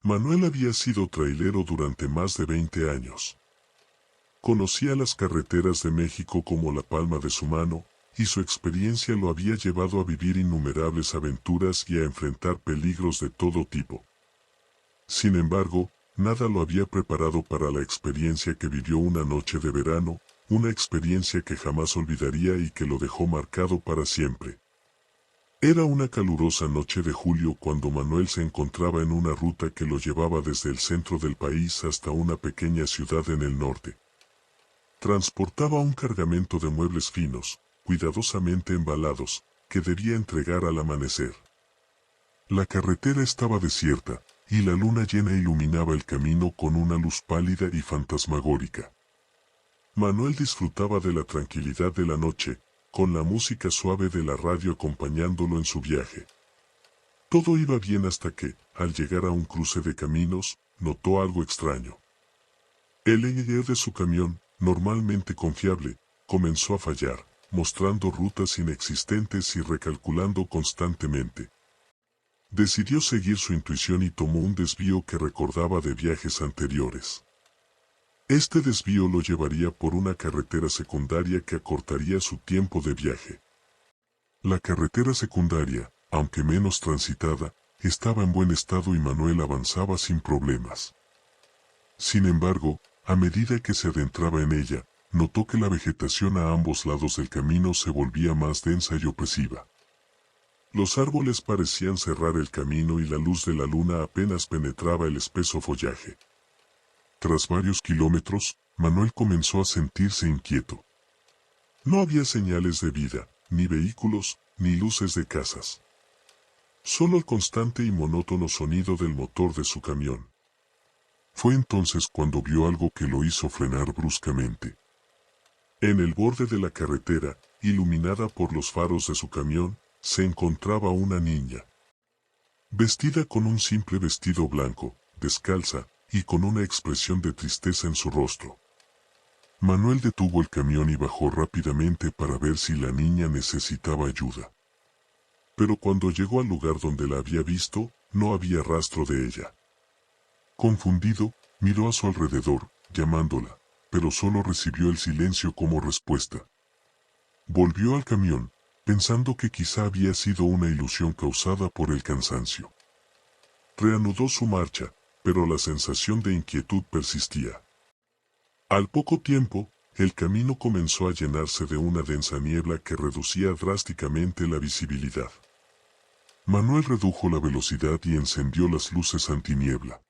Manuel había sido trailero durante más de 20 años. Conocía las carreteras de México como la palma de su mano, y su experiencia lo había llevado a vivir innumerables aventuras y a enfrentar peligros de todo tipo. Sin embargo, nada lo había preparado para la experiencia que vivió una noche de verano, una experiencia que jamás olvidaría y que lo dejó marcado para siempre. Era una calurosa noche de julio cuando Manuel se encontraba en una ruta que lo llevaba desde el centro del país hasta una pequeña ciudad en el norte. Transportaba un cargamento de muebles finos, cuidadosamente embalados, que debía entregar al amanecer. La carretera estaba desierta, y la luna llena iluminaba el camino con una luz pálida y fantasmagórica. Manuel disfrutaba de la tranquilidad de la noche, con la música suave de la radio acompañándolo en su viaje. Todo iba bien hasta que, al llegar a un cruce de caminos, notó algo extraño. El eje de su camión, normalmente confiable, comenzó a fallar, mostrando rutas inexistentes y recalculando constantemente. Decidió seguir su intuición y tomó un desvío que recordaba de viajes anteriores. Este desvío lo llevaría por una carretera secundaria que acortaría su tiempo de viaje. La carretera secundaria, aunque menos transitada, estaba en buen estado y Manuel avanzaba sin problemas. Sin embargo, a medida que se adentraba en ella, notó que la vegetación a ambos lados del camino se volvía más densa y opresiva. Los árboles parecían cerrar el camino y la luz de la luna apenas penetraba el espeso follaje. Tras varios kilómetros, Manuel comenzó a sentirse inquieto. No había señales de vida, ni vehículos, ni luces de casas. Solo el constante y monótono sonido del motor de su camión. Fue entonces cuando vio algo que lo hizo frenar bruscamente. En el borde de la carretera, iluminada por los faros de su camión, se encontraba una niña. Vestida con un simple vestido blanco, descalza, y con una expresión de tristeza en su rostro. Manuel detuvo el camión y bajó rápidamente para ver si la niña necesitaba ayuda. Pero cuando llegó al lugar donde la había visto, no había rastro de ella. Confundido, miró a su alrededor, llamándola, pero solo recibió el silencio como respuesta. Volvió al camión, pensando que quizá había sido una ilusión causada por el cansancio. Reanudó su marcha, pero la sensación de inquietud persistía. Al poco tiempo, el camino comenzó a llenarse de una densa niebla que reducía drásticamente la visibilidad. Manuel redujo la velocidad y encendió las luces antiniebla.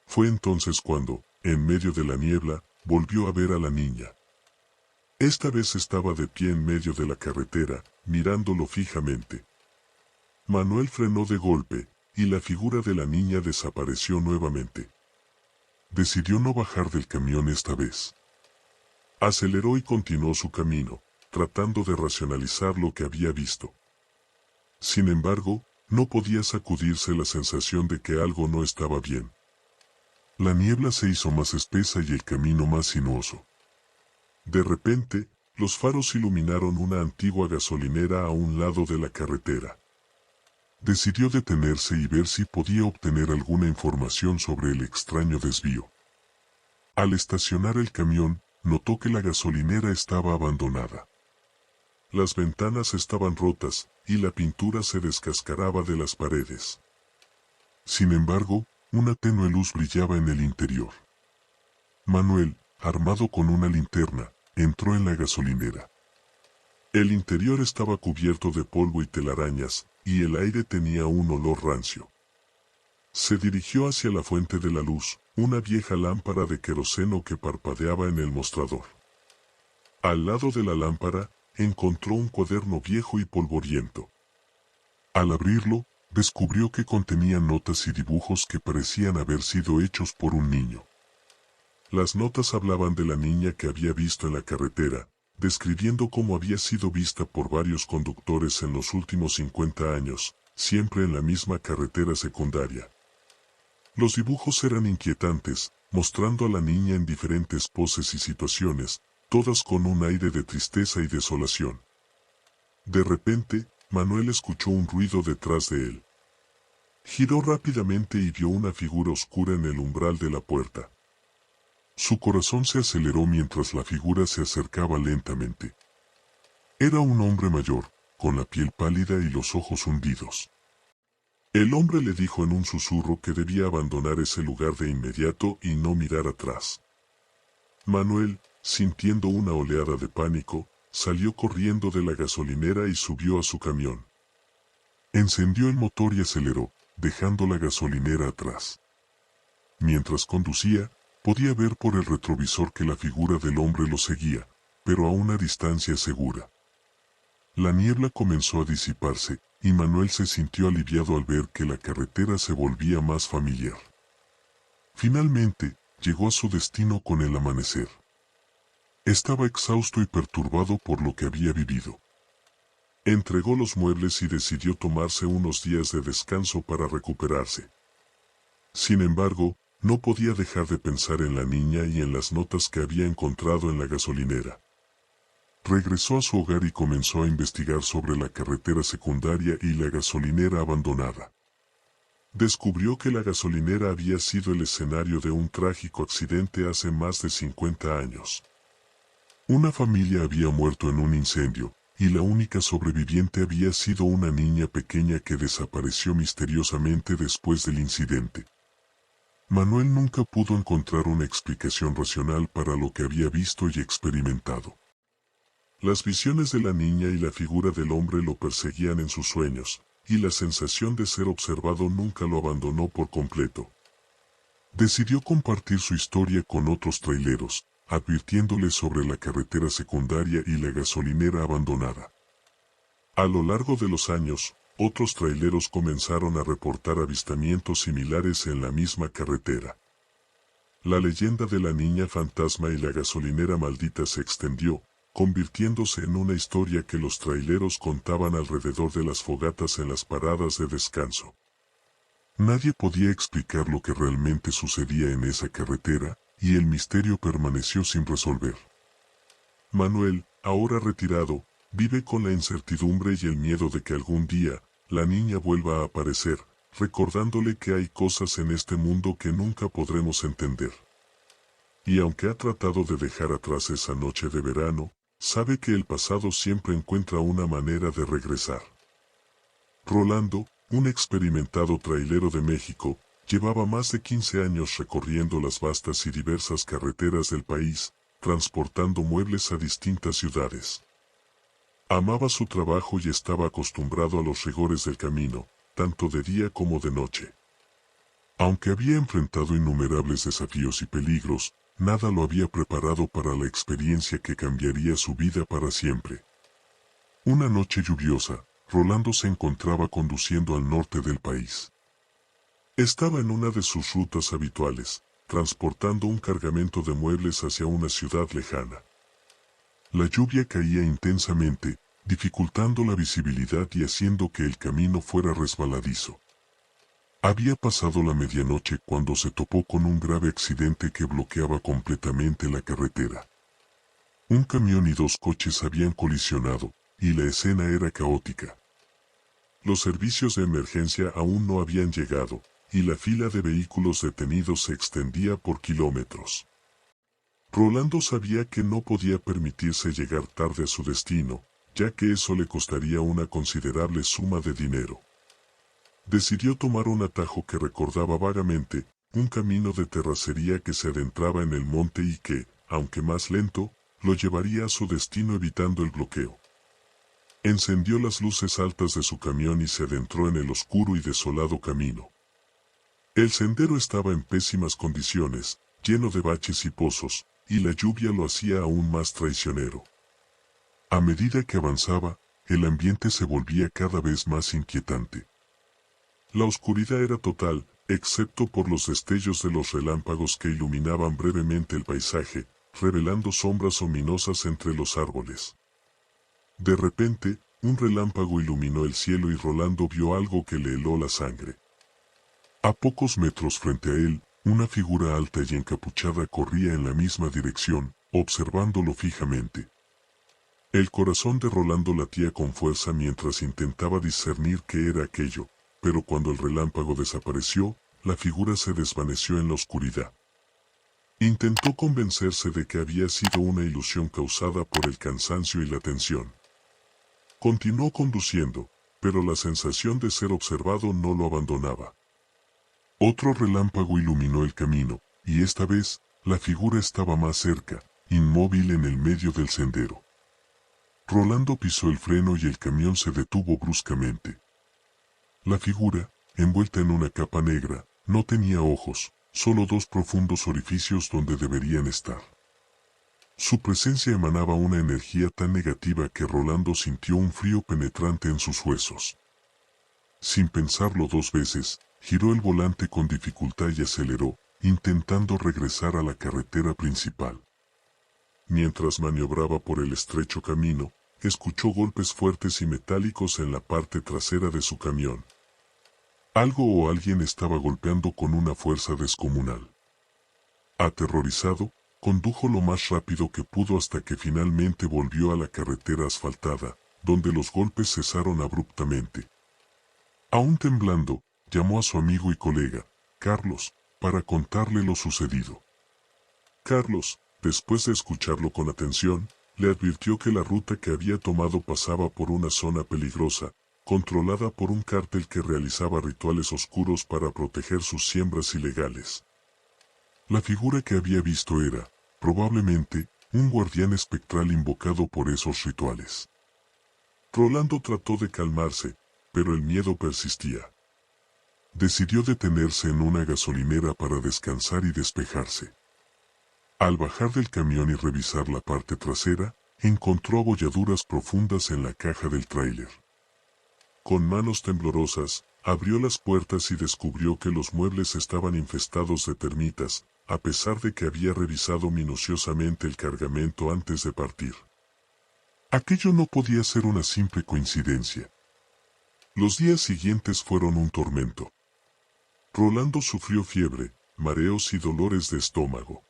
Fue entonces cuando, en medio de la niebla, volvió a ver a la niña. Esta vez estaba de pie en medio de la carretera, mirándolo fijamente. Manuel frenó de golpe, y la figura de la niña desapareció nuevamente. Decidió no bajar del camión esta vez. Aceleró y continuó su camino, tratando de racionalizar lo que había visto. Sin embargo, no podía sacudirse la sensación de que algo no estaba bien. La niebla se hizo más espesa y el camino más sinuoso. De repente, los faros iluminaron una antigua gasolinera a un lado de la carretera. Decidió detenerse y ver si podía obtener alguna información sobre el extraño desvío. Al estacionar el camión, notó que la gasolinera estaba abandonada. Las ventanas estaban rotas, y la pintura se descascaraba de las paredes. Sin embargo, una tenue luz brillaba en el interior. Manuel, armado con una linterna, entró en la gasolinera. El interior estaba cubierto de polvo y telarañas, y el aire tenía un olor rancio. Se dirigió hacia la fuente de la luz, una vieja lámpara de queroseno que parpadeaba en el mostrador. Al lado de la lámpara, encontró un cuaderno viejo y polvoriento. Al abrirlo, descubrió que contenía notas y dibujos que parecían haber sido hechos por un niño. Las notas hablaban de la niña que había visto en la carretera, describiendo cómo había sido vista por varios conductores en los últimos 50 años, siempre en la misma carretera secundaria. Los dibujos eran inquietantes, mostrando a la niña en diferentes poses y situaciones, todas con un aire de tristeza y desolación. De repente, Manuel escuchó un ruido detrás de él. Giró rápidamente y vio una figura oscura en el umbral de la puerta. Su corazón se aceleró mientras la figura se acercaba lentamente. Era un hombre mayor, con la piel pálida y los ojos hundidos. El hombre le dijo en un susurro que debía abandonar ese lugar de inmediato y no mirar atrás. Manuel, sintiendo una oleada de pánico, salió corriendo de la gasolinera y subió a su camión. Encendió el motor y aceleró, dejando la gasolinera atrás. Mientras conducía, podía ver por el retrovisor que la figura del hombre lo seguía, pero a una distancia segura. La niebla comenzó a disiparse, y Manuel se sintió aliviado al ver que la carretera se volvía más familiar. Finalmente, llegó a su destino con el amanecer. Estaba exhausto y perturbado por lo que había vivido. Entregó los muebles y decidió tomarse unos días de descanso para recuperarse. Sin embargo, no podía dejar de pensar en la niña y en las notas que había encontrado en la gasolinera. Regresó a su hogar y comenzó a investigar sobre la carretera secundaria y la gasolinera abandonada. Descubrió que la gasolinera había sido el escenario de un trágico accidente hace más de 50 años. Una familia había muerto en un incendio, y la única sobreviviente había sido una niña pequeña que desapareció misteriosamente después del incidente. Manuel nunca pudo encontrar una explicación racional para lo que había visto y experimentado. Las visiones de la niña y la figura del hombre lo perseguían en sus sueños, y la sensación de ser observado nunca lo abandonó por completo. Decidió compartir su historia con otros traileros, advirtiéndoles sobre la carretera secundaria y la gasolinera abandonada. A lo largo de los años, otros traileros comenzaron a reportar avistamientos similares en la misma carretera. La leyenda de la niña fantasma y la gasolinera maldita se extendió, convirtiéndose en una historia que los traileros contaban alrededor de las fogatas en las paradas de descanso. Nadie podía explicar lo que realmente sucedía en esa carretera, y el misterio permaneció sin resolver. Manuel, ahora retirado, vive con la incertidumbre y el miedo de que algún día, la niña vuelva a aparecer, recordándole que hay cosas en este mundo que nunca podremos entender. Y aunque ha tratado de dejar atrás esa noche de verano, sabe que el pasado siempre encuentra una manera de regresar. Rolando, un experimentado trailero de México, llevaba más de 15 años recorriendo las vastas y diversas carreteras del país, transportando muebles a distintas ciudades. Amaba su trabajo y estaba acostumbrado a los rigores del camino, tanto de día como de noche. Aunque había enfrentado innumerables desafíos y peligros, nada lo había preparado para la experiencia que cambiaría su vida para siempre. Una noche lluviosa, Rolando se encontraba conduciendo al norte del país. Estaba en una de sus rutas habituales, transportando un cargamento de muebles hacia una ciudad lejana. La lluvia caía intensamente, dificultando la visibilidad y haciendo que el camino fuera resbaladizo. Había pasado la medianoche cuando se topó con un grave accidente que bloqueaba completamente la carretera. Un camión y dos coches habían colisionado, y la escena era caótica. Los servicios de emergencia aún no habían llegado, y la fila de vehículos detenidos se extendía por kilómetros. Rolando sabía que no podía permitirse llegar tarde a su destino, ya que eso le costaría una considerable suma de dinero. Decidió tomar un atajo que recordaba vagamente, un camino de terracería que se adentraba en el monte y que, aunque más lento, lo llevaría a su destino evitando el bloqueo. Encendió las luces altas de su camión y se adentró en el oscuro y desolado camino. El sendero estaba en pésimas condiciones, lleno de baches y pozos, y la lluvia lo hacía aún más traicionero. A medida que avanzaba, el ambiente se volvía cada vez más inquietante. La oscuridad era total, excepto por los destellos de los relámpagos que iluminaban brevemente el paisaje, revelando sombras ominosas entre los árboles. De repente, un relámpago iluminó el cielo y Rolando vio algo que le heló la sangre. A pocos metros frente a él, una figura alta y encapuchada corría en la misma dirección, observándolo fijamente. El corazón de Rolando latía con fuerza mientras intentaba discernir qué era aquello, pero cuando el relámpago desapareció, la figura se desvaneció en la oscuridad. Intentó convencerse de que había sido una ilusión causada por el cansancio y la tensión. Continuó conduciendo, pero la sensación de ser observado no lo abandonaba. Otro relámpago iluminó el camino, y esta vez, la figura estaba más cerca, inmóvil en el medio del sendero. Rolando pisó el freno y el camión se detuvo bruscamente. La figura, envuelta en una capa negra, no tenía ojos, solo dos profundos orificios donde deberían estar. Su presencia emanaba una energía tan negativa que Rolando sintió un frío penetrante en sus huesos. Sin pensarlo dos veces, giró el volante con dificultad y aceleró, intentando regresar a la carretera principal. Mientras maniobraba por el estrecho camino, escuchó golpes fuertes y metálicos en la parte trasera de su camión. Algo o alguien estaba golpeando con una fuerza descomunal. Aterrorizado, condujo lo más rápido que pudo hasta que finalmente volvió a la carretera asfaltada, donde los golpes cesaron abruptamente. Aún temblando, llamó a su amigo y colega, Carlos, para contarle lo sucedido. Carlos, después de escucharlo con atención, le advirtió que la ruta que había tomado pasaba por una zona peligrosa, controlada por un cártel que realizaba rituales oscuros para proteger sus siembras ilegales. La figura que había visto era, probablemente, un guardián espectral invocado por esos rituales. Rolando trató de calmarse, pero el miedo persistía. Decidió detenerse en una gasolinera para descansar y despejarse. Al bajar del camión y revisar la parte trasera, encontró abolladuras profundas en la caja del tráiler. Con manos temblorosas, abrió las puertas y descubrió que los muebles estaban infestados de termitas, a pesar de que había revisado minuciosamente el cargamento antes de partir. Aquello no podía ser una simple coincidencia. Los días siguientes fueron un tormento. Rolando sufrió fiebre, mareos y dolores de estómago.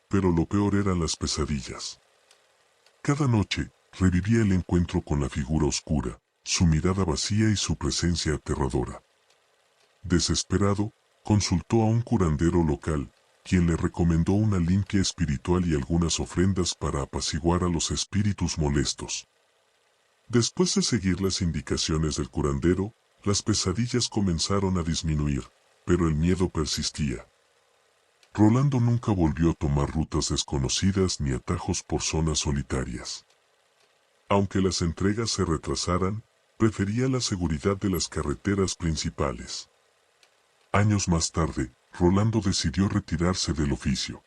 Pero lo peor eran las pesadillas. Cada noche, revivía el encuentro con la figura oscura, su mirada vacía y su presencia aterradora. Desesperado, consultó a un curandero local, quien le recomendó una limpia espiritual y algunas ofrendas para apaciguar a los espíritus molestos. Después de seguir las indicaciones del curandero, las pesadillas comenzaron a disminuir, pero el miedo persistía. Rolando nunca volvió a tomar rutas desconocidas ni atajos por zonas solitarias. Aunque las entregas se retrasaran, prefería la seguridad de las carreteras principales. Años más tarde, Rolando decidió retirarse del oficio.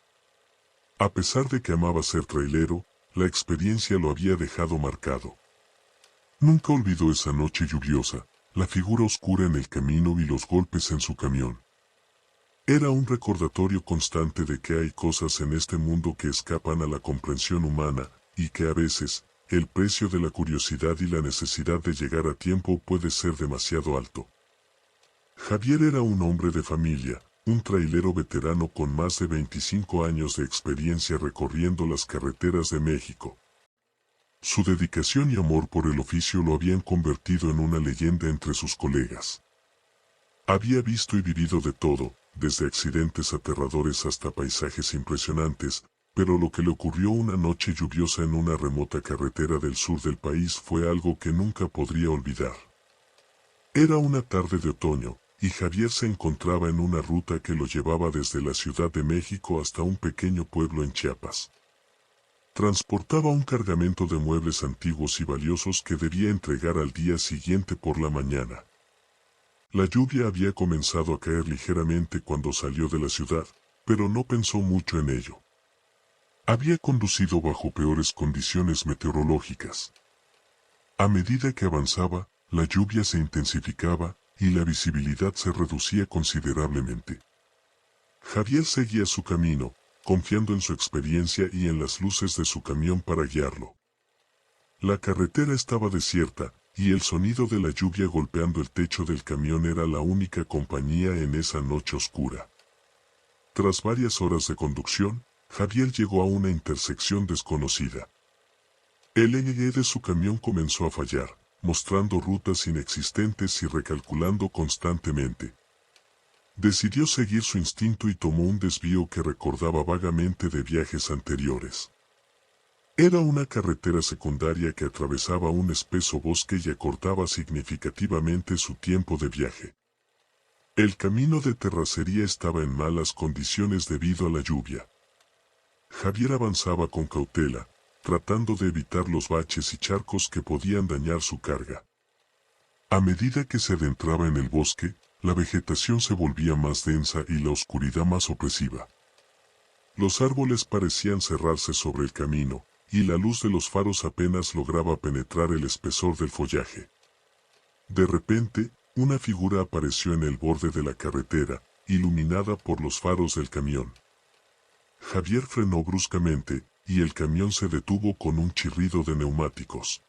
A pesar de que amaba ser trailero, la experiencia lo había dejado marcado. Nunca olvidó esa noche lluviosa, la figura oscura en el camino y los golpes en su camión. Era un recordatorio constante de que hay cosas en este mundo que escapan a la comprensión humana, y que a veces, el precio de la curiosidad y la necesidad de llegar a tiempo puede ser demasiado alto. Javier era un hombre de familia, un trailero veterano con más de 25 años de experiencia recorriendo las carreteras de México. Su dedicación y amor por el oficio lo habían convertido en una leyenda entre sus colegas. Había visto y vivido de todo, desde accidentes aterradores hasta paisajes impresionantes, pero lo que le ocurrió una noche lluviosa en una remota carretera del sur del país fue algo que nunca podría olvidar. Era una tarde de otoño, y Javier se encontraba en una ruta que lo llevaba desde la Ciudad de México hasta un pequeño pueblo en Chiapas. Transportaba un cargamento de muebles antiguos y valiosos que debía entregar al día siguiente por la mañana. La lluvia había comenzado a caer ligeramente cuando salió de la ciudad, pero no pensó mucho en ello. Había conducido bajo peores condiciones meteorológicas. A medida que avanzaba, la lluvia se intensificaba y la visibilidad se reducía considerablemente. Javier seguía su camino, confiando en su experiencia y en las luces de su camión para guiarlo. La carretera estaba desierta, y el sonido de la lluvia golpeando el techo del camión era la única compañía en esa noche oscura. Tras varias horas de conducción, Javier llegó a una intersección desconocida. El eje de su camión comenzó a fallar, mostrando rutas inexistentes y recalculando constantemente. Decidió seguir su instinto y tomó un desvío que recordaba vagamente de viajes anteriores. Era una carretera secundaria que atravesaba un espeso bosque y acortaba significativamente su tiempo de viaje. El camino de terracería estaba en malas condiciones debido a la lluvia. Javier avanzaba con cautela, tratando de evitar los baches y charcos que podían dañar su carga. A medida que se adentraba en el bosque, la vegetación se volvía más densa y la oscuridad más opresiva. Los árboles parecían cerrarse sobre el camino, y la luz de los faros apenas lograba penetrar el espesor del follaje. De repente, una figura apareció en el borde de la carretera, iluminada por los faros del camión. Javier frenó bruscamente, y el camión se detuvo con un chirrido de neumáticos.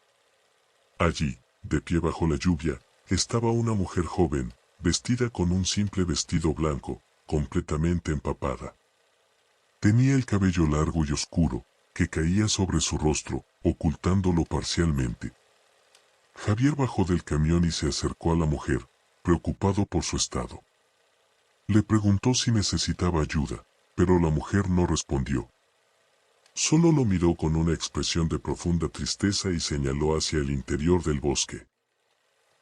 Allí, de pie bajo la lluvia, estaba una mujer joven, vestida con un simple vestido blanco, completamente empapada. Tenía el cabello largo y oscuro, que caía sobre su rostro, ocultándolo parcialmente. Javier bajó del camión y se acercó a la mujer, preocupado por su estado. Le preguntó si necesitaba ayuda, pero la mujer no respondió. Solo lo miró con una expresión de profunda tristeza y señaló hacia el interior del bosque.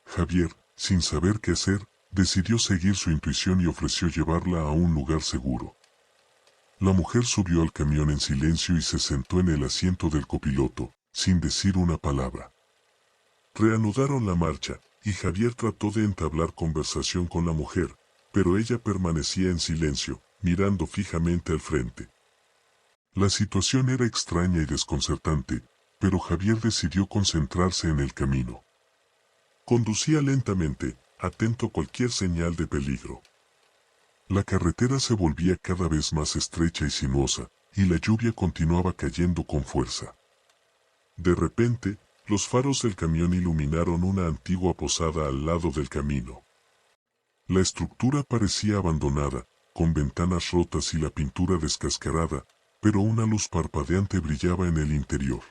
Javier, sin saber qué hacer, decidió seguir su intuición y ofreció llevarla a un lugar seguro. La mujer subió al camión en silencio y se sentó en el asiento del copiloto, sin decir una palabra. Reanudaron la marcha, y Javier trató de entablar conversación con la mujer, pero ella permanecía en silencio, mirando fijamente al frente. La situación era extraña y desconcertante, pero Javier decidió concentrarse en el camino. Conducía lentamente, atento a cualquier señal de peligro. La carretera se volvía cada vez más estrecha y sinuosa, y la lluvia continuaba cayendo con fuerza. De repente, los faros del camión iluminaron una antigua posada al lado del camino. La estructura parecía abandonada, con ventanas rotas y la pintura descascarada, pero una luz parpadeante brillaba en el interior.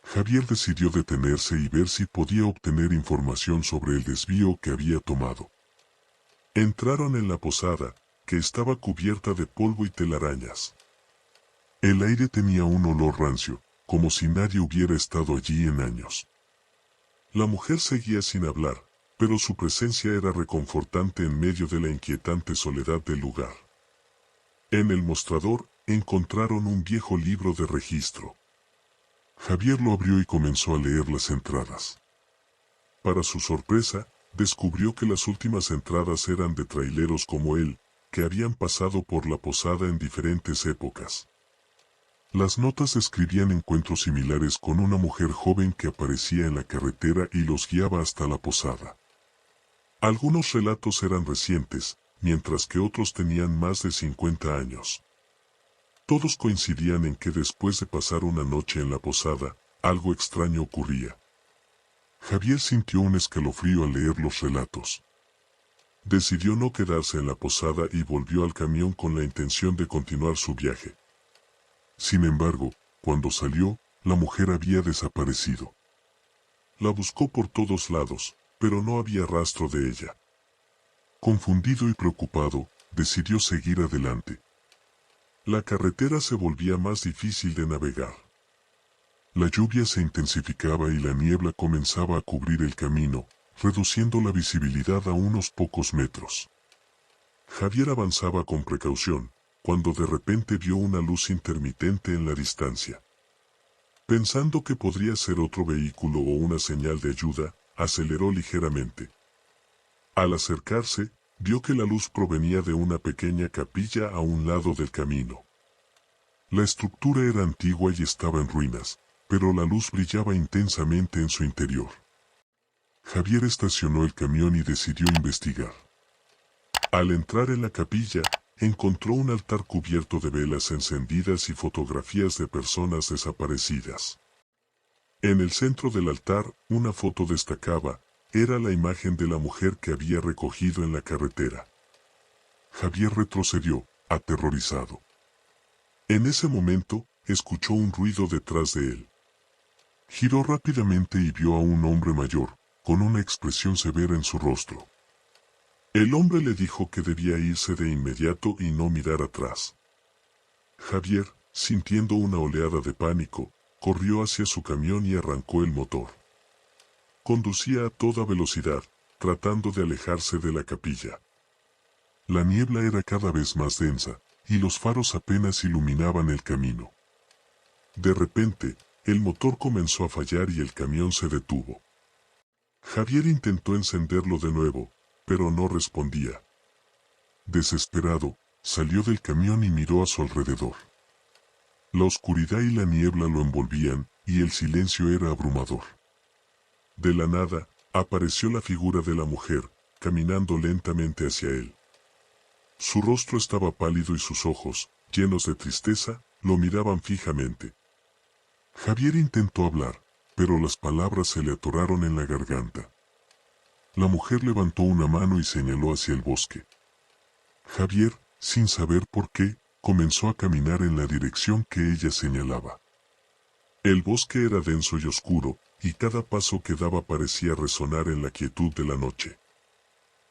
Javier decidió detenerse y ver si podía obtener información sobre el desvío que había tomado. Entraron en la posada, que estaba cubierta de polvo y telarañas. El aire tenía un olor rancio, como si nadie hubiera estado allí en años. La mujer seguía sin hablar, pero su presencia era reconfortante en medio de la inquietante soledad del lugar. En el mostrador, encontraron un viejo libro de registro. Javier lo abrió y comenzó a leer las entradas. Para su sorpresa, descubrió que las últimas entradas eran de traileros como él, que habían pasado por la posada en diferentes épocas. Las notas describían encuentros similares con una mujer joven que aparecía en la carretera y los guiaba hasta la posada. Algunos relatos eran recientes, mientras que otros tenían más de 50 años. Todos coincidían en que después de pasar una noche en la posada, algo extraño ocurría. Javier sintió un escalofrío al leer los relatos. Decidió no quedarse en la posada y volvió al camión con la intención de continuar su viaje. Sin embargo, cuando salió, la mujer había desaparecido. La buscó por todos lados, pero no había rastro de ella. Confundido y preocupado, decidió seguir adelante. La carretera se volvía más difícil de navegar. La lluvia se intensificaba y la niebla comenzaba a cubrir el camino, reduciendo la visibilidad a unos pocos metros. Javier avanzaba con precaución, cuando de repente vio una luz intermitente en la distancia. Pensando que podría ser otro vehículo o una señal de ayuda, aceleró ligeramente. Al acercarse, vio que la luz provenía de una pequeña capilla a un lado del camino. La estructura era antigua y estaba en ruinas, pero la luz brillaba intensamente en su interior. Javier estacionó el camión y decidió investigar. Al entrar en la capilla, encontró un altar cubierto de velas encendidas y fotografías de personas desaparecidas. En el centro del altar, una foto destacaba, era la imagen de la mujer que había recogido en la carretera. Javier retrocedió, aterrorizado. En ese momento, escuchó un ruido detrás de él. Giró rápidamente y vio a un hombre mayor, con una expresión severa en su rostro. El hombre le dijo que debía irse de inmediato y no mirar atrás. Javier, sintiendo una oleada de pánico, corrió hacia su camión y arrancó el motor. Conducía a toda velocidad, tratando de alejarse de la capilla. La niebla era cada vez más densa, y los faros apenas iluminaban el camino. De repente, el motor comenzó a fallar y el camión se detuvo. Javier intentó encenderlo de nuevo, pero no respondía. Desesperado, salió del camión y miró a su alrededor. La oscuridad y la niebla lo envolvían, y el silencio era abrumador. De la nada, apareció la figura de la mujer, caminando lentamente hacia él. Su rostro estaba pálido y sus ojos, llenos de tristeza, lo miraban fijamente. Javier intentó hablar, pero las palabras se le atoraron en la garganta. La mujer levantó una mano y señaló hacia el bosque. Javier, sin saber por qué, comenzó a caminar en la dirección que ella señalaba. El bosque era denso y oscuro, y cada paso que daba parecía resonar en la quietud de la noche.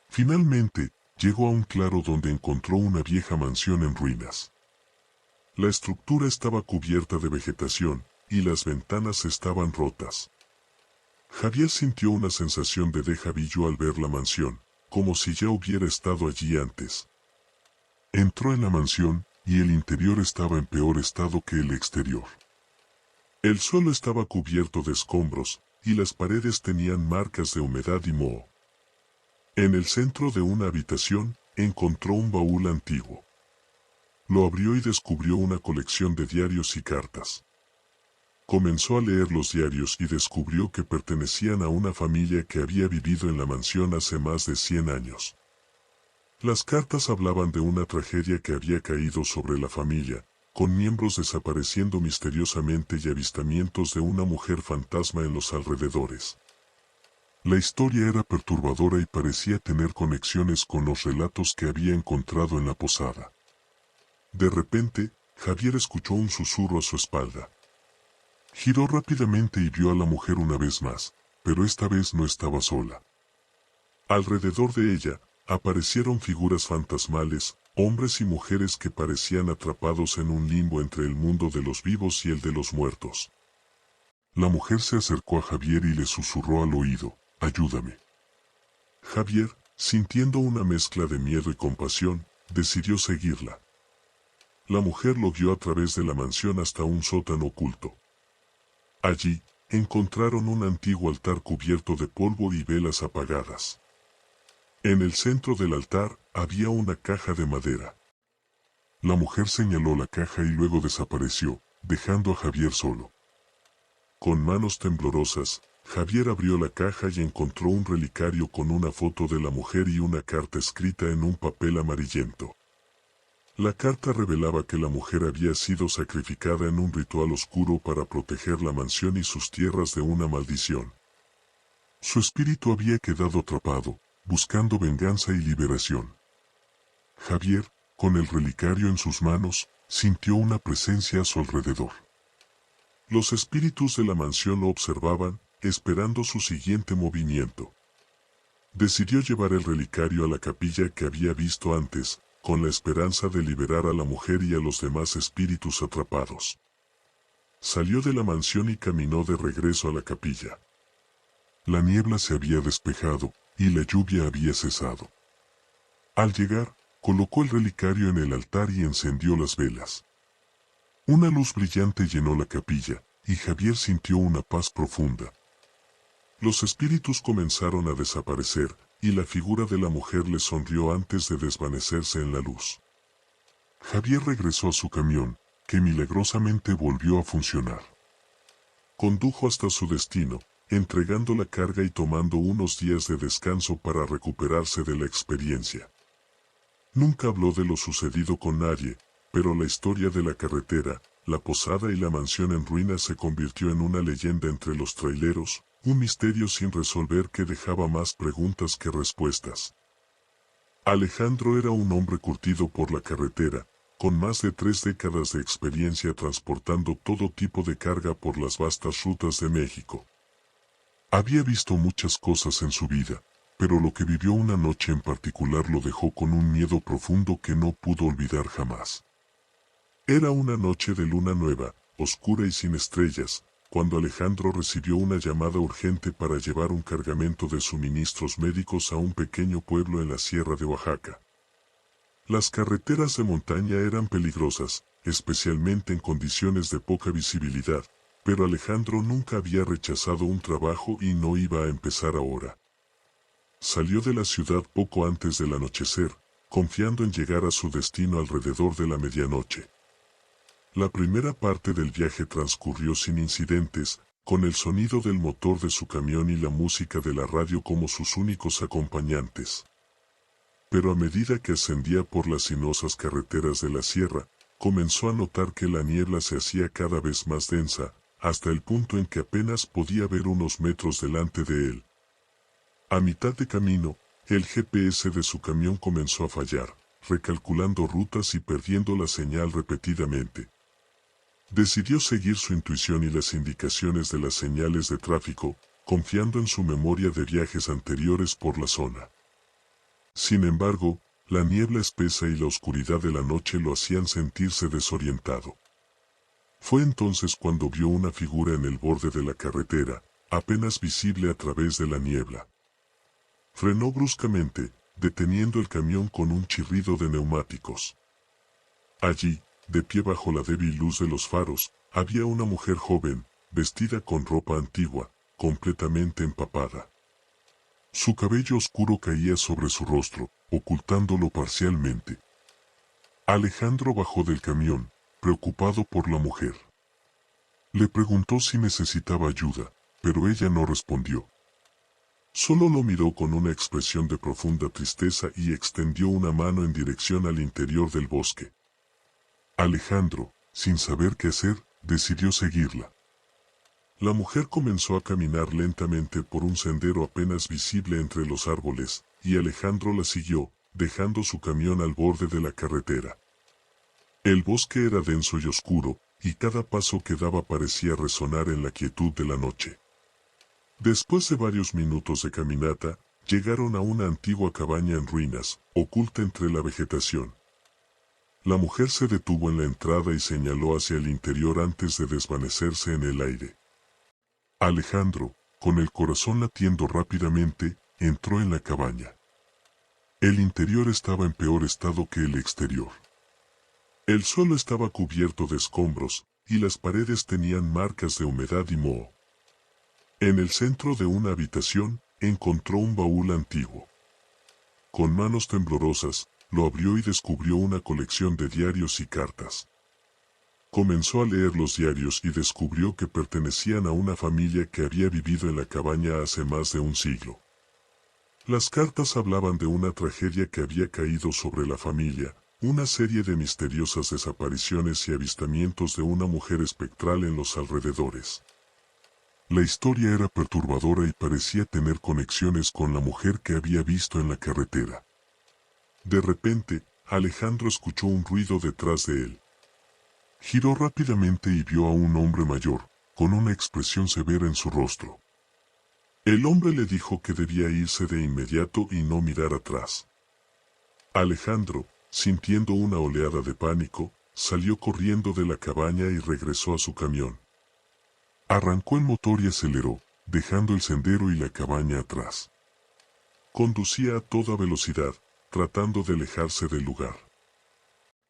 Finalmente, llegó a un claro donde encontró una vieja mansión en ruinas. La estructura estaba cubierta de vegetación, y las ventanas estaban rotas. Javier sintió una sensación de déjà vu al ver la mansión, como si ya hubiera estado allí antes. Entró en la mansión, y el interior estaba en peor estado que el exterior. El suelo estaba cubierto de escombros, y las paredes tenían marcas de humedad y moho. En el centro de una habitación, encontró un baúl antiguo. Lo abrió y descubrió una colección de diarios y cartas. Comenzó a leer los diarios y descubrió que pertenecían a una familia que había vivido en la mansión hace más de 100 años. Las cartas hablaban de una tragedia que había caído sobre la familia, con miembros desapareciendo misteriosamente y avistamientos de una mujer fantasma en los alrededores. La historia era perturbadora y parecía tener conexiones con los relatos que había encontrado en la posada. De repente, Javier escuchó un susurro a su espalda. Giró rápidamente y vio a la mujer una vez más, pero esta vez no estaba sola. Alrededor de ella, aparecieron figuras fantasmales, hombres y mujeres que parecían atrapados en un limbo entre el mundo de los vivos y el de los muertos. La mujer se acercó a Javier y le susurró al oído, «Ayúdame». Javier, sintiendo una mezcla de miedo y compasión, decidió seguirla. La mujer lo guió a través de la mansión hasta un sótano oculto. Allí, encontraron un antiguo altar cubierto de polvo y velas apagadas. En el centro del altar, había una caja de madera. La mujer señaló la caja y luego desapareció, dejando a Javier solo. Con manos temblorosas, Javier abrió la caja y encontró un relicario con una foto de la mujer y una carta escrita en un papel amarillento. La carta revelaba que la mujer había sido sacrificada en un ritual oscuro para proteger la mansión y sus tierras de una maldición. Su espíritu había quedado atrapado, buscando venganza y liberación. Javier, con el relicario en sus manos, sintió una presencia a su alrededor. Los espíritus de la mansión lo observaban, esperando su siguiente movimiento. Decidió llevar el relicario a la capilla que había visto antes, con la esperanza de liberar a la mujer y a los demás espíritus atrapados. Salió de la mansión y caminó de regreso a la capilla. La niebla se había despejado, y la lluvia había cesado. Al llegar, colocó el relicario en el altar y encendió las velas. Una luz brillante llenó la capilla, y Javier sintió una paz profunda. Los espíritus comenzaron a desaparecer, y la figura de la mujer le sonrió antes de desvanecerse en la luz. Javier regresó a su camión, que milagrosamente volvió a funcionar. Condujo hasta su destino, entregando la carga y tomando unos días de descanso para recuperarse de la experiencia. Nunca habló de lo sucedido con nadie, pero la historia de la carretera, la posada y la mansión en ruinas se convirtió en una leyenda entre los traileros, un misterio sin resolver que dejaba más preguntas que respuestas. Alejandro era un hombre curtido por la carretera, con más de 3 décadas de experiencia transportando todo tipo de carga por las vastas rutas de México. Había visto muchas cosas en su vida, pero lo que vivió una noche en particular lo dejó con un miedo profundo que no pudo olvidar jamás. Era una noche de luna nueva, oscura y sin estrellas, cuando Alejandro recibió una llamada urgente para llevar un cargamento de suministros médicos a un pequeño pueblo en la sierra de Oaxaca. Las carreteras de montaña eran peligrosas, especialmente en condiciones de poca visibilidad, pero Alejandro nunca había rechazado un trabajo y no iba a empezar ahora. Salió de la ciudad poco antes del anochecer, confiando en llegar a su destino alrededor de la medianoche. La primera parte del viaje transcurrió sin incidentes, con el sonido del motor de su camión y la música de la radio como sus únicos acompañantes. Pero a medida que ascendía por las sinuosas carreteras de la sierra, comenzó a notar que la niebla se hacía cada vez más densa, hasta el punto en que apenas podía ver unos metros delante de él. A mitad de camino, el GPS de su camión comenzó a fallar, recalculando rutas y perdiendo la señal repetidamente. Decidió seguir su intuición y las indicaciones de las señales de tráfico, confiando en su memoria de viajes anteriores por la zona. Sin embargo, la niebla espesa y la oscuridad de la noche lo hacían sentirse desorientado. Fue entonces cuando vio una figura en el borde de la carretera, apenas visible a través de la niebla. Frenó bruscamente, deteniendo el camión con un chirrido de neumáticos. Allí, de pie bajo la débil luz de los faros, había una mujer joven, vestida con ropa antigua, completamente empapada. Su cabello oscuro caía sobre su rostro, ocultándolo parcialmente. Alejandro bajó del camión, preocupado por la mujer. Le preguntó si necesitaba ayuda, pero ella no respondió. Solo lo miró con una expresión de profunda tristeza y extendió una mano en dirección al interior del bosque. Alejandro, sin saber qué hacer, decidió seguirla. La mujer comenzó a caminar lentamente por un sendero apenas visible entre los árboles, y Alejandro la siguió, dejando su camión al borde de la carretera. El bosque era denso y oscuro, y cada paso que daba parecía resonar en la quietud de la noche. Después de varios minutos de caminata, llegaron a una antigua cabaña en ruinas, oculta entre la vegetación. La mujer se detuvo en la entrada y señaló hacia el interior antes de desvanecerse en el aire. Alejandro, con el corazón latiendo rápidamente, entró en la cabaña. El interior estaba en peor estado que el exterior. El suelo estaba cubierto de escombros, y las paredes tenían marcas de humedad y moho. En el centro de una habitación, encontró un baúl antiguo. Con manos temblorosas, lo abrió y descubrió una colección de diarios y cartas. Comenzó a leer los diarios y descubrió que pertenecían a una familia que había vivido en la cabaña hace más de un siglo. Las cartas hablaban de una tragedia que había caído sobre la familia, una serie de misteriosas desapariciones y avistamientos de una mujer espectral en los alrededores. La historia era perturbadora y parecía tener conexiones con la mujer que había visto en la carretera. De repente, Alejandro escuchó un ruido detrás de él. Giró rápidamente y vio a un hombre mayor, con una expresión severa en su rostro. El hombre le dijo que debía irse de inmediato y no mirar atrás. Alejandro, sintiendo una oleada de pánico, salió corriendo de la cabaña y regresó a su camión. Arrancó el motor y aceleró, dejando el sendero y la cabaña atrás. Conducía a toda velocidad, tratando de alejarse del lugar.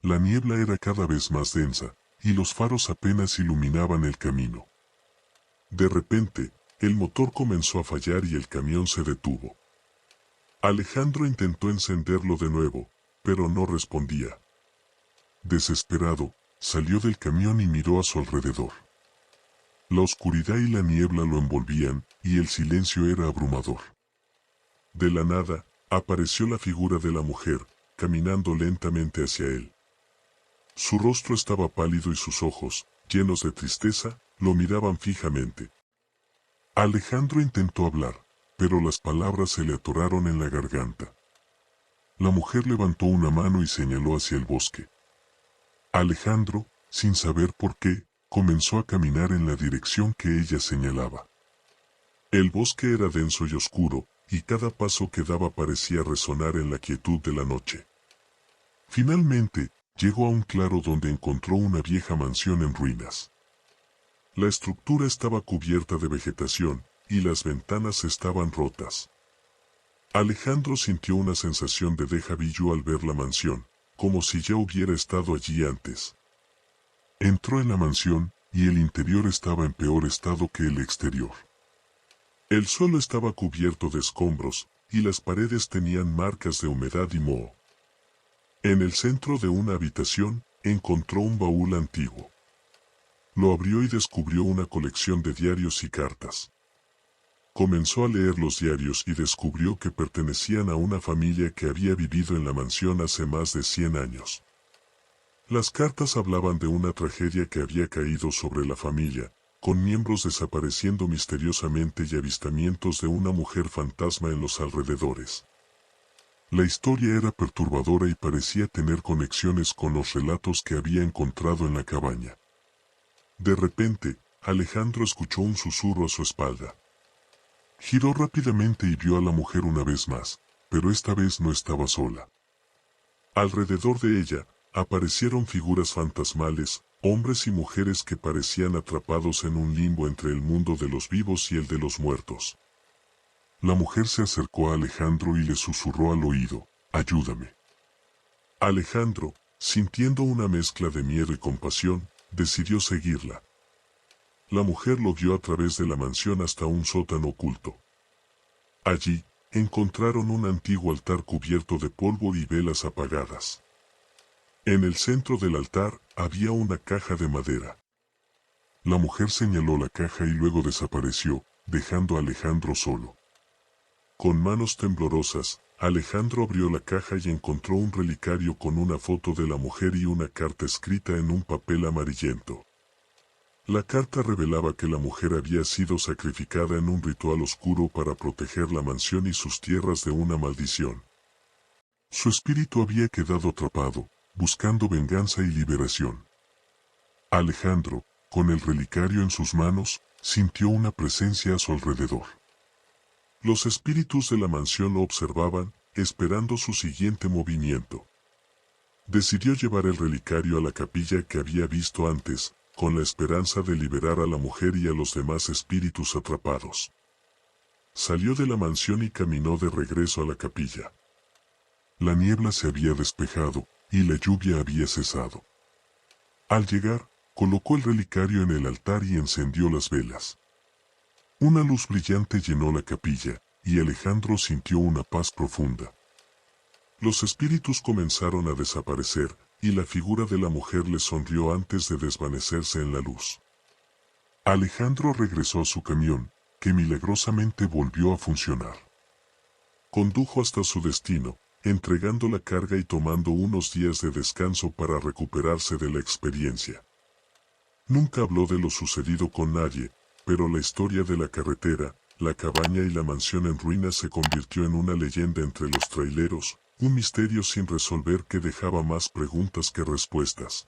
La niebla era cada vez más densa, y los faros apenas iluminaban el camino. De repente, el motor comenzó a fallar y el camión se detuvo. Alejandro intentó encenderlo de nuevo, pero no respondía. Desesperado, salió del camión y miró a su alrededor. La oscuridad y la niebla lo envolvían, y el silencio era abrumador. De la nada, apareció la figura de la mujer, caminando lentamente hacia él. Su rostro estaba pálido y sus ojos, llenos de tristeza, lo miraban fijamente. Alejandro intentó hablar, pero las palabras se le atoraron en la garganta. La mujer levantó una mano y señaló hacia el bosque. Alejandro, sin saber por qué, comenzó a caminar en la dirección que ella señalaba. El bosque era denso y oscuro, y cada paso que daba parecía resonar en la quietud de la noche. Finalmente, llegó a un claro donde encontró una vieja mansión en ruinas. La estructura estaba cubierta de vegetación, y las ventanas estaban rotas. Alejandro sintió una sensación de déjà vu al ver la mansión, como si ya hubiera estado allí antes. Entró en la mansión, y el interior estaba en peor estado que el exterior. El suelo estaba cubierto de escombros, y las paredes tenían marcas de humedad y moho. En el centro de una habitación, encontró un baúl antiguo. Lo abrió y descubrió una colección de diarios y cartas. Comenzó a leer los diarios y descubrió que pertenecían a una familia que había vivido en la mansión hace más de 100 años. Las cartas hablaban de una tragedia que había caído sobre la familia, con miembros desapareciendo misteriosamente y avistamientos de una mujer fantasma en los alrededores. La historia era perturbadora y parecía tener conexiones con los relatos que había encontrado en la cabaña. De repente, Alejandro escuchó un susurro a su espalda. Giró rápidamente y vio a la mujer una vez más, pero esta vez no estaba sola. Alrededor de ella, aparecieron figuras fantasmales, hombres y mujeres que parecían atrapados en un limbo entre el mundo de los vivos y el de los muertos. La mujer se acercó a Alejandro y le susurró al oído, «Ayúdame». Alejandro, sintiendo una mezcla de miedo y compasión, decidió seguirla. La mujer lo guió a través de la mansión hasta un sótano oculto. Allí, encontraron un antiguo altar cubierto de polvo y velas apagadas. En el centro del altar, había una caja de madera. La mujer señaló la caja y luego desapareció, dejando a Alejandro solo. Con manos temblorosas, Alejandro abrió la caja y encontró un relicario con una foto de la mujer y una carta escrita en un papel amarillento. La carta revelaba que la mujer había sido sacrificada en un ritual oscuro para proteger la mansión y sus tierras de una maldición. Su espíritu había quedado atrapado, buscando venganza y liberación. Alejandro, con el relicario en sus manos, sintió una presencia a su alrededor. Los espíritus de la mansión lo observaban, esperando su siguiente movimiento. Decidió llevar el relicario a la capilla que había visto antes, con la esperanza de liberar a la mujer y a los demás espíritus atrapados. Salió de la mansión y caminó de regreso a la capilla. La niebla se había despejado, y la lluvia había cesado. Al llegar, colocó el relicario en el altar y encendió las velas. Una luz brillante llenó la capilla, y Alejandro sintió una paz profunda. Los espíritus comenzaron a desaparecer, y la figura de la mujer le sonrió antes de desvanecerse en la luz. Alejandro regresó a su camión, que milagrosamente volvió a funcionar. Condujo hasta su destino, entregando la carga y tomando unos días de descanso para recuperarse de la experiencia. Nunca habló de lo sucedido con nadie, pero la historia de la carretera, la cabaña y la mansión en ruinas se convirtió en una leyenda entre los traileros, un misterio sin resolver que dejaba más preguntas que respuestas.